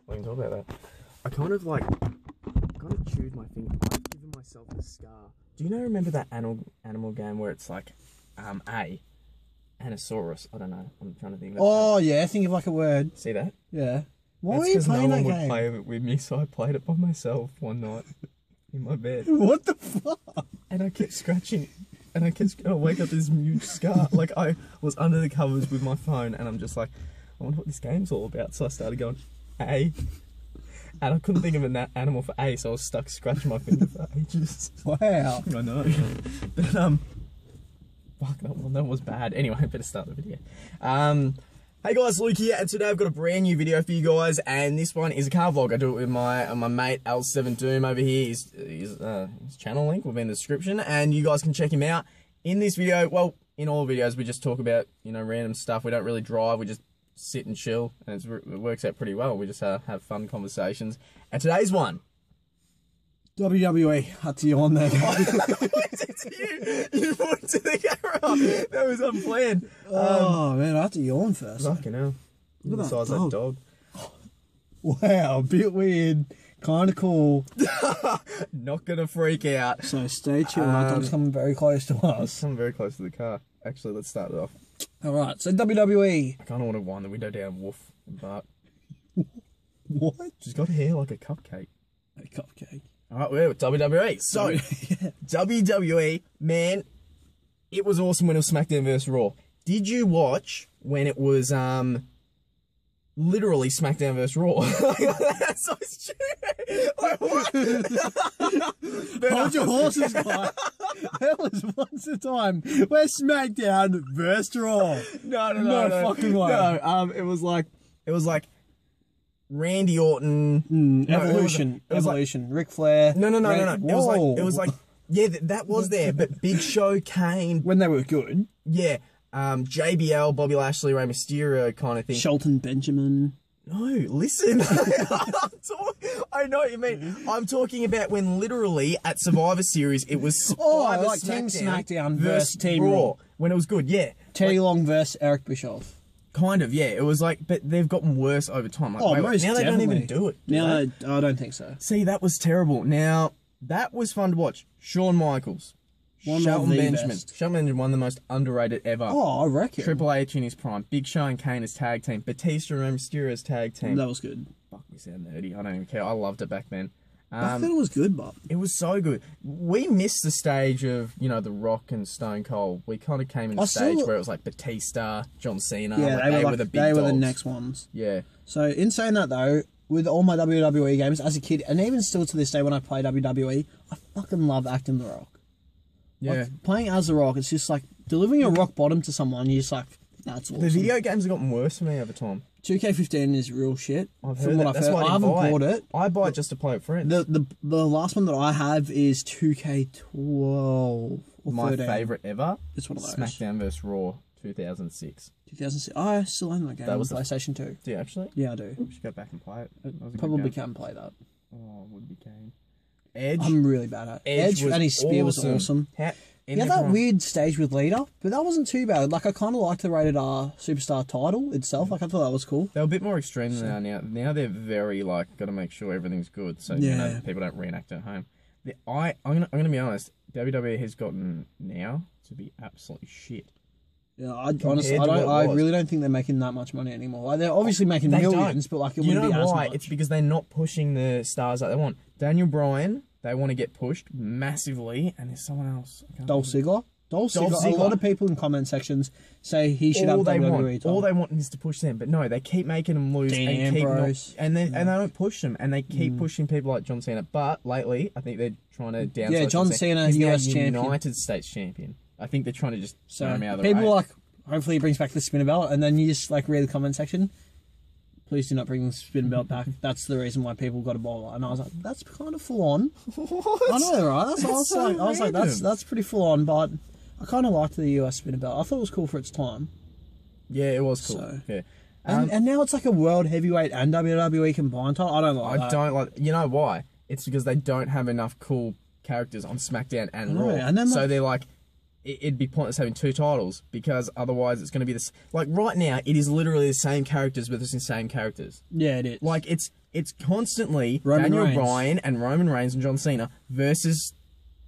We can talk about that. I kind of chewed my finger. I've given myself a scar. Do you remember that animal game where it's like, A, Anasaurus? I don't know. I'm trying to think of that. Oh, yeah. Think of like a word. See that? Yeah. Why That's are you playing no that one game? would play it with me, so I played it by myself one night in my bed. What the fuck? And I kept scratching, and I wake up this huge scar. Like, I was under the covers with my phone, and I'm just like, I wonder what this game's all about. So I started going, A. And I couldn't think of an animal for A, so I was stuck scratching my finger for ages. Wow. I know. But, fuck, that was bad. Anyway, I better start the video. Hey guys, Luke here, and today I've got a brand new video for you guys, and this one is a car vlog. I do it with my mate L7 DooM over here. His channel link will be in the description, and you guys can check him out. In this video, well, in all videos, we just talk about, random stuff. We don't really drive, we just sit and chill, and it works out pretty well. We just have fun conversations. And today's one, WWE. That's you on there. it's you. You pointed to the camera. That was unplanned. Oh man, I have to yawn first. Fucking hell. Look at the size of that dog. Wow, a bit weird. Kind of cool. Not gonna freak out. So stay tuned. That dog's coming very close to It's us. coming very close to the car. Actually, let's start it off. Alright, so WWE. I kind of want to wind the window down, woof, and bark. What? She's got hair like a cupcake. A cupcake. Alright, we're with WWE. So, WWE, man, it was awesome when it was SmackDown vs. Raw. Did you watch when it was, literally SmackDown vs. Raw? That's so stupid. Like, what? Hold your horses, guy. There was once a time where SmackDown versus Raw. No fucking way. No, it was like Randy Orton. Evolution. Evolution. Ric Flair. No. Whoa. It was like, yeah, that was there, but Big Show, Kane. When they were good. Yeah. JBL, Bobby Lashley, Rey Mysterio kind of thing. Shelton Benjamin. No, listen. I know what you mean. I'm talking about when literally at Survivor Series it was like Team SmackDown versus Team Raw. When it was good, yeah. Teddy Long versus Eric Bischoff. Kind of, yeah. It was like, but they've gotten worse over time. Like, Most now they don't even do it. Now, I don't think so. See, that was terrible. Now, that was fun to watch. Shawn Michaels. Shelton Benjamin. Shelton Benjamin, one of the most underrated ever. Oh, I reckon. Triple H in his prime. Big Show and Kane as tag team. Batista and Rey Mysterio as tag team. That was good. Fuck, we sound nerdy. I don't even care. I loved it back then. I thought it was good, but it was so good. We missed the stage of, The Rock and Stone Cold. We kind of came in the stage where it was like Batista, John Cena. Yeah, they were the big They dogs. were the next ones. Yeah. So, in saying that though, with all my WWE games as a kid, and even still to this day when I play WWE, I fucking love acting The Rock. Yeah. Like, playing as The Rock, it's just like delivering a rock bottom to someone, you're just like, that's awesome. The video games have gotten worse for me over time. 2K15 is real shit. I've heard that. That's why I haven't bought it. I buy it just to play with friends. The last one that I have is 2K12 or My 13. favourite ever. It's one of those. SmackDown vs. Raw 2006. 2006. I still own that game on PlayStation 2. Do you actually? Yeah, I do. We should go back and play it. Probably can play that. Oh, would be game. Edge. I'm really bad at Edge and his spear was awesome. Yeah, that weird stage with Lita, but that wasn't too bad. Like, I kind of liked the Rated R Superstar title itself. Like, I thought that was cool. They're a bit more extreme than they are now. Now they're very, like, got to make sure everything's good so people don't reenact at home. I'm gonna be honest, WWE has gotten now to be absolutely shit. Yeah, I really don't think they're making that much money anymore. Like, they're obviously making millions, but like, it wouldn't be as much. It's because they're not pushing the stars that they want. Daniel Bryan, they want to get pushed massively, and there's someone else. Dolph Ziggler. A lot of people in comment sections say he should have WWE title. All they want is to push them, but no, they keep making them lose and they don't push them, and they keep pushing people like John Cena. But lately, I think they're trying to downsize. Yeah, John Cena, US champion, United States champion. I think they're trying to just throw him out of the people like, hopefully he brings back the spinner belt, and then you just like read the comment section. Please do not bring the spin belt back. That's the reason why people got a bowler. And I was like, that's kind of full on. What? I know, right? I was like, that's pretty full on, but I kind of liked the US spinner belt. I thought it was cool for its time. Yeah, it was cool. So, yeah. And now it's like a world heavyweight and WWE combined title. I don't like that. I don't like. You know why? It's because they don't have enough cool characters on SmackDown and Raw. And then so they're like, it'd be pointless having 2 titles because otherwise it's going to be this. Like right now, it is literally the same characters with the same characters. Yeah, it is. Like it's constantly Roman Daniel Reigns. Bryan and Roman Reigns and John Cena versus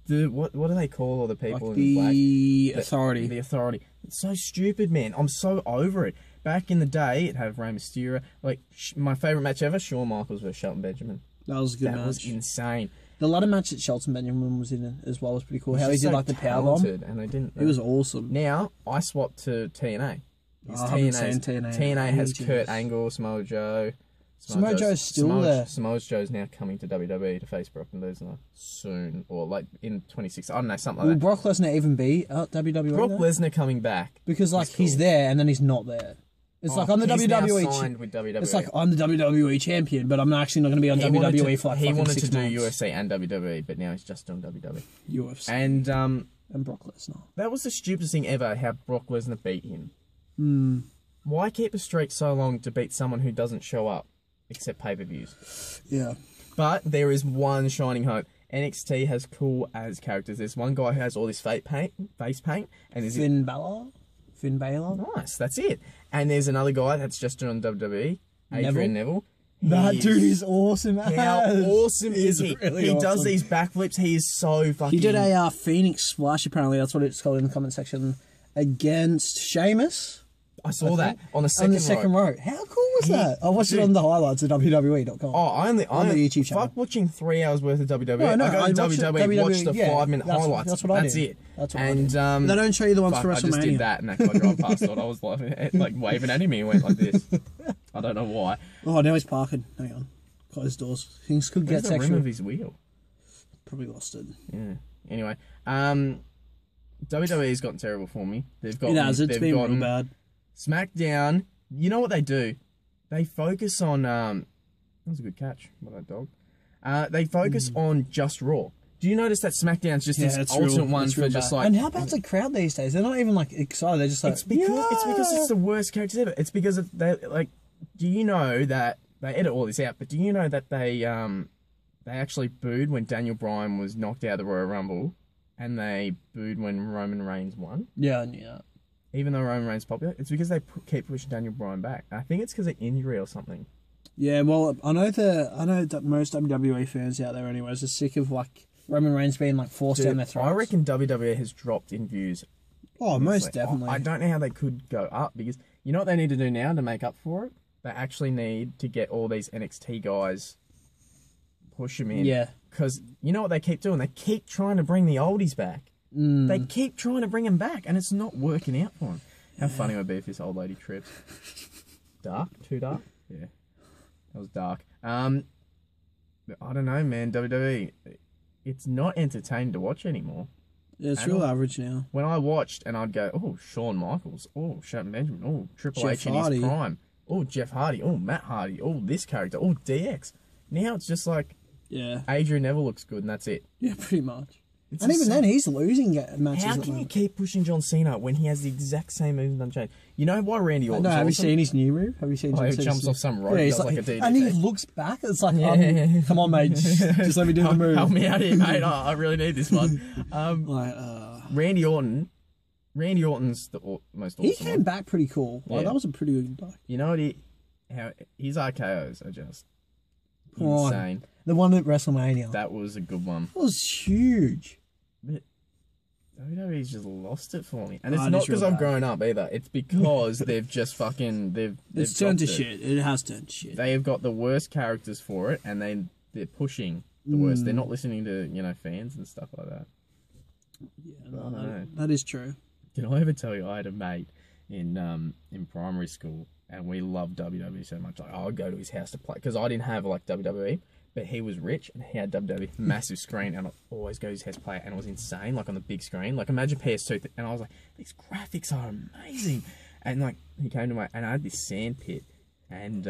the what do they call all the people Like in black? the Authority. The Authority. It's so stupid, man. I'm so over it. Back in the day, it had Rey Mysterio. Like my favorite match ever, Shawn Michaels versus Shelton Benjamin. That was a good That match. was insane. The ladder match that Shelton Benjamin was in as well was pretty cool. He's How he just did so like the power talented, bomb. and they didn't. It was awesome. Now I swapped to TNA. I haven't seen TNA. TNA has Ages. Kurt Angle, Samoa Joe. Samoa Joe's still there. Samoa Joe's now coming to WWE to face Brock Lesnar soon, or like in 26. I don't know, something Will like that. Brock Lesnar even be at WWE? Brock though? Lesnar coming back Because like is he's cool. there and then he's not there. It's like I'm the he's now WWE. signed with WWE. It's like I'm the WWE champion, but I'm actually not going to be on He WWE wanted for like he fucking wanted 6 to do months. UFC and WWE, but now he's just doing WWE. UFC And Brock Lesnar. that was the stupidest thing ever. How Brock Lesnar beat him. Hmm. Why keep a streak so long to beat someone who doesn't show up, except pay-per-views? Yeah. But there is one shining hope. NXT has cool as characters. There's one guy who has all this face paint, and there's Finn Balor. nice. That's it. And there's another guy that's just doing WWE, Adrian Neville. That He dude is- is awesome. How awesome is he? really He does awesome. these backflips. He is so fucking. He did a Phoenix Splash, apparently. That's what it's called in the comment section. Against Sheamus. I saw that on the second row. row. How cool was that? I watched it on the highlights at WWE.com. Oh, I only the YouTube channel. Fuck watching 3 hours worth of WWE. No, no, I go I to watched WWE, watch the yeah, 5-minute that's- highlights. that's what I That's did. it. That's what I and They don't show you the ones fuck, for I WrestleMania. just did that, and that guy drove past it. I was like waving at him. He went like this. I don't know why. Oh, now he's parking. Hang on. Close doors. Things could Where's get the rim sexual. of his wheel? Probably lost it. Yeah. Anyway, WWE's gotten terrible for me. They've got It has. It's been real bad. SmackDown. You know what they do? They focus on. That was a good catch by that dog. They focus on just Raw. Do you notice that SmackDown's just this it's ultimate real- one it's for real just bad. like? And how about the crowd these days? They're not even like excited. They're just like. It's because it's the worst characters ever. It's because they like. Do you know that they edit all this out? But do you know that they actually booed when Daniel Bryan was knocked out of the Royal Rumble, and they booed when Roman Reigns won? Yeah, I knew that. Even though Roman Reigns is popular, it's because they keep pushing Daniel Bryan back. I think it's because of injury or something. Yeah, well, I know that most WWE fans out there, anyways, are sick of like Roman Reigns being like forced down their throats. I reckon WWE has dropped in views. Oh, most definitely. I don't know how they could go up because you know what they need to do now to make up for it? They actually need to get all these NXT guys, push them in. Yeah. Because you know what they keep doing? They keep trying to bring the oldies back. They keep trying to bring them back, and it's not working out for them. How funny would it be if this old lady trips? Dark? Too dark? Yeah. That was dark. But I don't know, man. WWE, it's not entertaining to watch anymore. Yeah, it's At real all. average now. When I watched and I'd go, oh, Shawn Michaels, oh, Shelton Benjamin, oh, Triple Jeff H in Hardy. his prime, oh, Jeff Hardy, oh, Matt Hardy, oh, this character, oh, DX. Now it's just like Yeah. Adrian Neville looks good and that's it. Yeah, pretty much. It's And even insane. then, he's losing matches. How at the can you moment. keep pushing John Cena when he has the exact same moves and unchanged? You know why Randy Orton's No, have you awesome? seen his new move? Have you seen? Oh, he John jumps Cena's- off some rope, he's does like a DDT. and he looks back. It's like, Yeah. come on, mate, just let me do the move. Help me out here, mate. Oh, I really need this one. Like, Randy Orton's the most awesome he came one. back pretty cool. Like, Yeah. that was a pretty good like. You know what how his RKOs are just Come on. insane. The one at WrestleMania. That was a good one. That was huge. But WWE's just lost it for me. And it's Oh, not it's real because I've bad. grown up either. It's because they've just fucking they've It's turned to dropped it. shit. It has turned to shit. They have got the worst characters for it and they're pushing the worst. They're not listening to, fans and stuff like that. Yeah, I don't know. that is true. Can I ever tell you I had a mate in primary school and we loved WWE so much. Like, I'd go to his house to play because I didn't have like WWE, but he was rich and he had WWE, massive screen, and I'd always go to his house to play it, and it was insane, like on the big screen. Like imagine PS2, and I was like, these graphics are amazing. And like he came to my, and I had this sand pit, and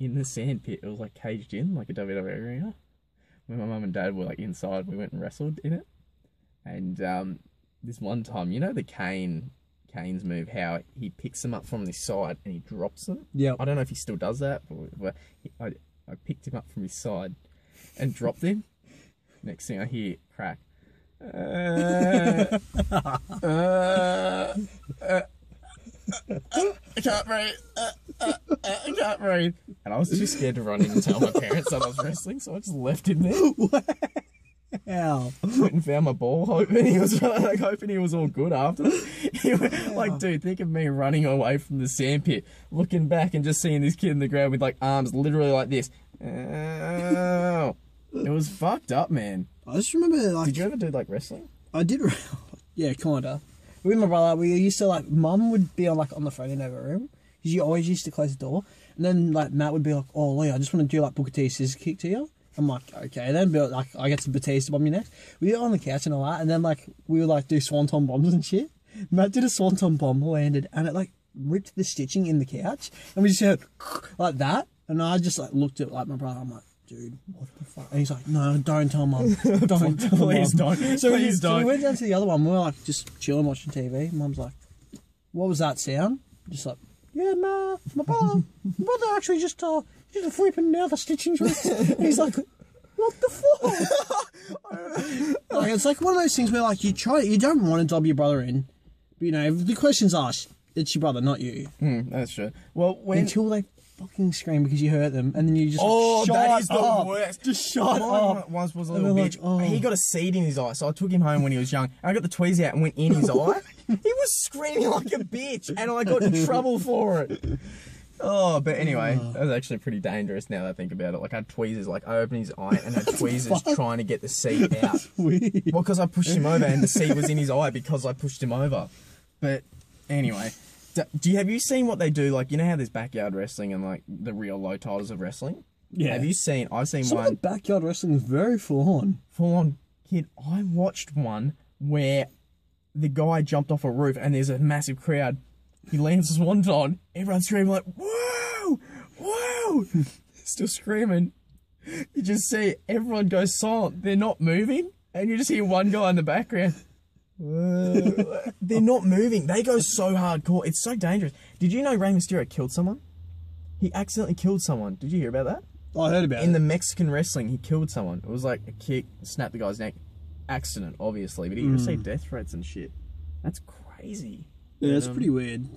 in the sand pit it was like caged in like a WWE arena. When my mum and dad were like inside, we went and wrestled in it. And this one time, the Kane's move, how he picks them up from the side and he drops them. Yeah. I don't know if he still does that, but I picked him up from his side and dropped him. Next thing I hear, crack. I can't breathe. I can't breathe. And I was too scared to run in and tell my parents that I was wrestling, so I just left him there. How? Went and found my ball, hoping he was all good after. He went, like, dude, think of me running away from the sandpit, looking back and just seeing this kid in the ground with like arms literally like this. It was fucked up, man. I just remember, like... Did you ever do, like, wrestling? I did... Yeah, kinda. With my brother, we used to, like... Mum would be on, like, on the phone in our room. Because you always used to close the door. And then, like, Matt would be like, oh, Lee, I just want to do, like, Booker T scissors kick to you. I'm like, okay. Then, but, like, I get some Batista bomb you next. We get on the couch and all that. And then, like, we would, like, do swanton bombs and shit. Matt did a swanton bomb, landed, and it, like, ripped the stitching in the couch. And we just heard, like that. And I just, like, looked at, like, my brother. I'm like, dude, what the fuck? And he's like, no, don't tell Mum. Don't tell Mum. Please don't. So don't. We went down to the other one. We were like just chilling, watching TV. Mum's like, what was that sound? Just like, yeah, nah, my brother actually just flipping now the stitching's ripped. And he's like, what the fuck? Like, it's like one of those things where like you don't want to dob your brother in. But, you know, if the question's asked, it's your brother, not you. That's true. Well, until they fucking scream because you hurt them, and then you just that is the worst. Just shut up. Once was a little bitch. Like, He got a seed in his eye, so I took him home when he was young. And I got the tweezers out and went in his eye. He was screaming like a bitch, and I got in trouble for it. Oh, but anyway, that was actually pretty dangerous now that I think about it. Like, I had tweezers, like, I opened his eye and had tweezers trying to get the seed out. Weird. Well, because I pushed him over and the seed was in his eye because I pushed him over. But anyway, have you seen what they do? Like, you know how there's backyard wrestling and, like, the real low titles of wrestling? Yeah. Have you seen, I've seen Some one. of the backyard wrestling is very full on. Full on. Kid, I watched one where the guy jumped off a roof and there's a massive crowd. He lands his wonton. Everyone's screaming like, whoa, whoa. Still screaming. You just see everyone goes silent. They're not moving. And you just hear one guy in the background. They're not moving. They go so hardcore. It's so dangerous. Did you know Rey Mysterio killed someone? He accidentally killed someone. Did you hear about that? I heard about it. In the Mexican wrestling, he killed someone. It was like a kick, snapped the guy's neck. Accident, obviously, but he received death threats and shit. That's crazy. Yeah, it's pretty weird.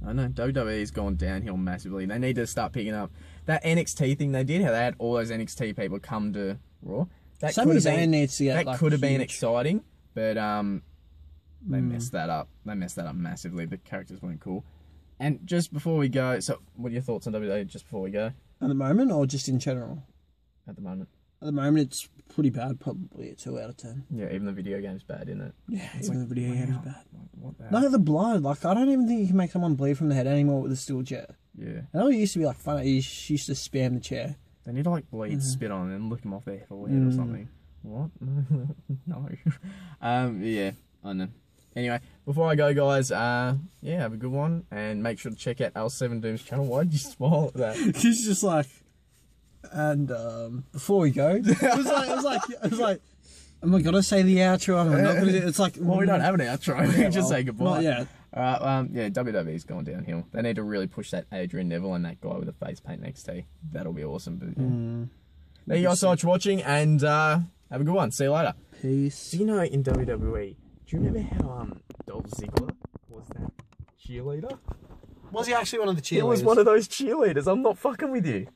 I know, WWE's gone downhill massively. They need to start picking up that NXT thing they did, how they had all those NXT people come to Raw. That Sami Zayn needs to get, that like, could have been huge. exciting, but they messed that up. They messed that up massively. The characters weren't cool. And just before we go, so what are your thoughts on WWE just before we go? At the moment, or just in general? At the moment. At the moment, it's pretty bad. Probably a 2 out of 10. Yeah, even the video game's bad, isn't it? Yeah, It's even like, the video game is bad. What the hell? No, the blood. Like, I don't even think you can make someone bleed from the head anymore with a steel chair. Yeah. I know it used to be like fun. You used to spam the chair. They need to like bleed spit on and lick them off their forehead or something. What? No. Yeah, I know. Anyway, before I go, guys, yeah, have a good one, and make sure to check out L7 Doom's channel. Why did you smile at that? He's just like, and before we go, it was like, am I gonna say the outro? Am I not gonna do it? It's like, Well, we don't have an outro. We can just say goodbye. Not yet. Alright, yeah, WWE's gone downhill. They need to really push that Adrian Neville and that guy with the face paint NXT. That'll be awesome. But, yeah. Thank you guys so much for watching, and have a good one. See you later. Peace. Do you know in WWE, do you remember how Dolph Ziggler was that cheerleader? Was he actually one of the cheerleaders? He was one of those cheerleaders. I'm not fucking with you.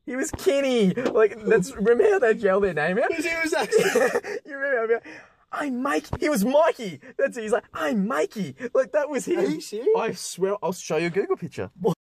He was Kenny. Like, remember how they yelled their name out? He was actually... You remember? I'm Mike. He was Mikey. That's it. He's like, I'm Mikey. Like, that was him. Are you serious? I swear, I'll show you a Google picture.